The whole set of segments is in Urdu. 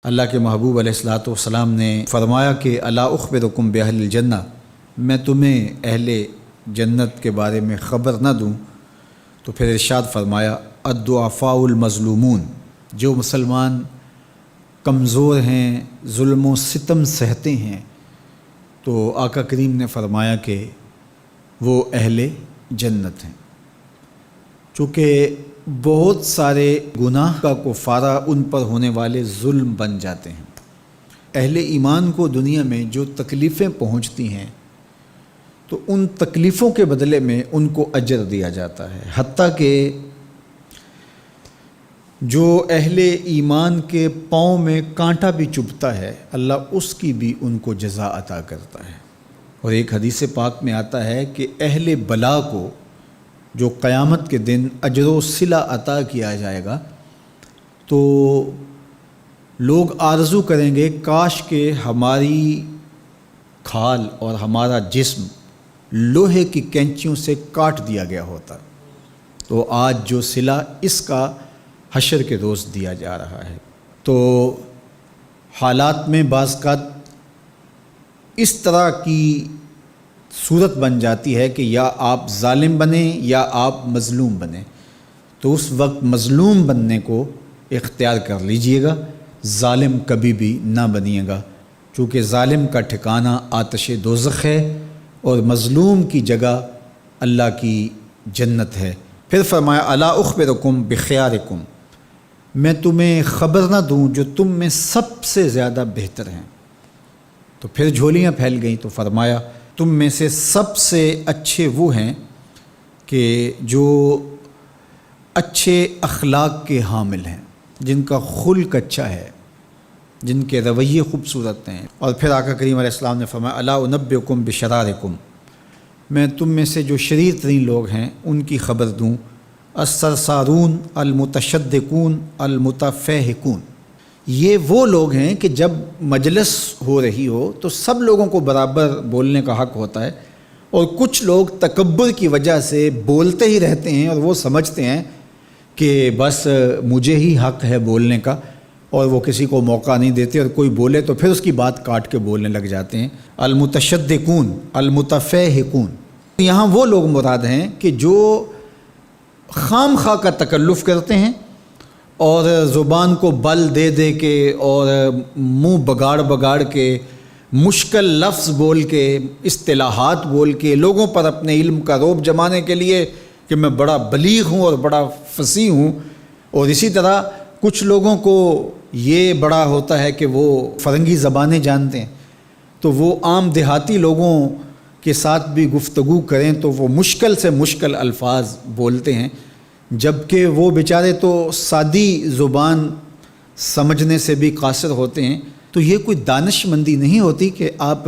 اللہ کے محبوب علیہ الصلوۃ والسلام نے فرمایا کہ الا اخبرکم باہل الجنہ، میں تمہیں اہل جنت کے بارے میں خبر نہ دوں؟ تو پھر ارشاد فرمایا الضعفاء المظلومون، جو مسلمان کمزور ہیں، ظلم و ستم سہتے ہیں، تو آقا کریم نے فرمایا کہ وہ اہل جنت ہیں۔ چونکہ بہت سارے گناہ کا کفارہ ان پر ہونے والے ظلم بن جاتے ہیں۔ اہل ایمان کو دنیا میں جو تکلیفیں پہنچتی ہیں تو ان تکلیفوں کے بدلے میں ان کو اجر دیا جاتا ہے، حتیٰ کہ جو اہل ایمان کے پاؤں میں کانٹا بھی چبھتا ہے اللہ اس کی بھی ان کو جزا عطا کرتا ہے۔ اور ایک حدیث پاک میں آتا ہے کہ اہل بلا کو جو قیامت کے دن اجر و صلہ عطا کیا جائے گا تو لوگ آرزو کریں گے کاش کہ ہماری کھال اور ہمارا جسم لوہے کی کینچیوں سے کاٹ دیا گیا ہوتا، تو آج جو صلہ اس کا حشر کے روز دیا جا رہا ہے۔ تو حالات میں بعض اوقات اس طرح کی صورت بن جاتی ہے کہ یا آپ ظالم بنیں یا آپ مظلوم بنیں، تو اس وقت مظلوم بننے کو اختیار کر لیجئے گا، ظالم کبھی بھی نہ بنیے گا، چونکہ ظالم کا ٹھکانہ آتش دوزخ ہے اور مظلوم کی جگہ اللہ کی جنت ہے۔ پھر فرمایا الا اخبرکم بخیارکم، میں تمہیں خبر نہ دوں جو تم میں سب سے زیادہ بہتر ہیں؟ تو پھر جھولیاں پھیل گئیں، تو فرمایا تم میں سے سب سے اچھے وہ ہیں کہ جو اچھے اخلاق کے حامل ہیں، جن کا خلق اچھا ہے، جن کے رویے خوبصورت ہیں۔ اور پھر آقا کریم علیہ السلام نے فرمایا الا انبئکم بشرارکم، میں تم میں سے جو شریر ترین لوگ ہیں ان کی خبر دوں، السرسارون المتشدقون المتفہقون، یہ وہ لوگ ہیں کہ جب مجلس ہو رہی ہو تو سب لوگوں کو برابر بولنے کا حق ہوتا ہے، اور کچھ لوگ تکبر کی وجہ سے بولتے ہی رہتے ہیں اور وہ سمجھتے ہیں کہ بس مجھے ہی حق ہے بولنے کا، اور وہ کسی کو موقع نہیں دیتے، اور کوئی بولے تو پھر اس کی بات کاٹ کے بولنے لگ جاتے ہیں۔ المتشدقون المتفہقون، یہاں وہ لوگ مراد ہیں کہ جو خام خواہ کا تکلف کرتے ہیں اور زبان کو بل دے دے کے اور منہ بگاڑ بگاڑ کے مشکل لفظ بول کے اصطلاحات بول کے لوگوں پر اپنے علم کا رعب جمانے کے لیے کہ میں بڑا بلیغ ہوں اور بڑا فصیح ہوں، اور اسی طرح کچھ لوگوں کو یہ بڑا ہوتا ہے کہ وہ فرنگی زبانیں جانتے ہیں، تو وہ عام دیہاتی لوگوں کے ساتھ بھی گفتگو کریں تو وہ مشکل سے مشکل الفاظ بولتے ہیں، جبکہ وہ بیچارے تو سادی زبان سمجھنے سے بھی قاصر ہوتے ہیں۔ تو یہ کوئی دانش مندی نہیں ہوتی کہ آپ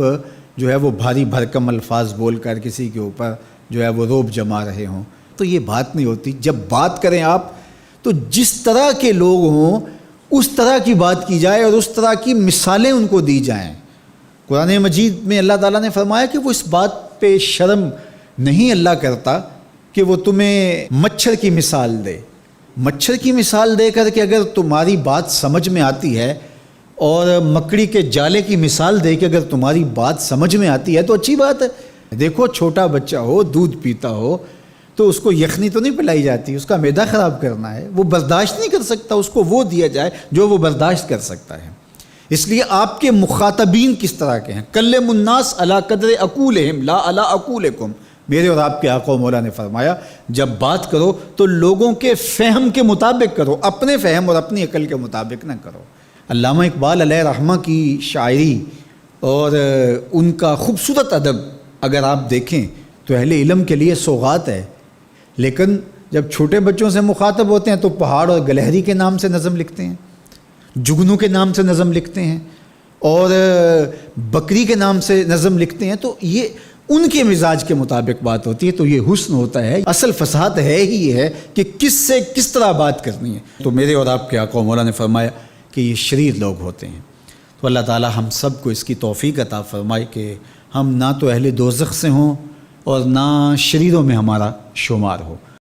جو ہے وہ بھاری بھرکم الفاظ بول کر کسی کے اوپر جو ہے وہ رعب جما رہے ہوں، تو یہ بات نہیں ہوتی۔ جب بات کریں آپ تو جس طرح کے لوگ ہوں اس طرح کی بات کی جائے اور اس طرح کی مثالیں ان کو دی جائیں۔ قرآن مجید میں اللہ تعالیٰ نے فرمایا کہ وہ اس بات پہ شرم نہیں اللہ کرتا کہ وہ تمہیں مچھر کی مثال دے، مچھر کی مثال دے کر کہ اگر تمہاری بات سمجھ میں آتی ہے، اور مکڑی کے جالے کی مثال دے کہ اگر تمہاری بات سمجھ میں آتی ہے تو اچھی بات ہے۔ دیکھو چھوٹا بچہ ہو دودھ پیتا ہو تو اس کو یخنی تو نہیں پلائی جاتی، اس کا معدہ خراب کرنا ہے، وہ برداشت نہیں کر سکتا، اس کو وہ دیا جائے جو وہ برداشت کر سکتا ہے۔ اس لیے آپ کے مخاطبین کس طرح کے ہیں؟ کلم الناس علی قدر عقولہم لا علی عقولکم، میرے اور آپ کے آقا و مولا نے فرمایا جب بات کرو تو لوگوں کے فہم کے مطابق کرو، اپنے فہم اور اپنی عقل کے مطابق نہ کرو۔ علامہ اقبال علیہ رحمہ کی شاعری اور ان کا خوبصورت ادب اگر آپ دیکھیں تو اہل علم کے لیے سوغات ہے، لیکن جب چھوٹے بچوں سے مخاطب ہوتے ہیں تو پہاڑ اور گلہری کے نام سے نظم لکھتے ہیں، جگنو کے نام سے نظم لکھتے ہیں، اور بکری کے نام سے نظم لکھتے ہیں، تو یہ ان کے مزاج کے مطابق بات ہوتی ہے۔ تو یہ حسن ہوتا ہے، اصل فصاحت ہے ہی یہ ہے کہ کس سے کس طرح بات کرنی ہے۔ تو میرے اور آپ کے آقا و مولا نے فرمایا کہ یہ شریر لوگ ہوتے ہیں۔ تو اللہ تعالی ہم سب کو اس کی توفیق عطا فرمائے کہ ہم نہ تو اہل دوزخ سے ہوں اور نہ شریروں میں ہمارا شمار ہو۔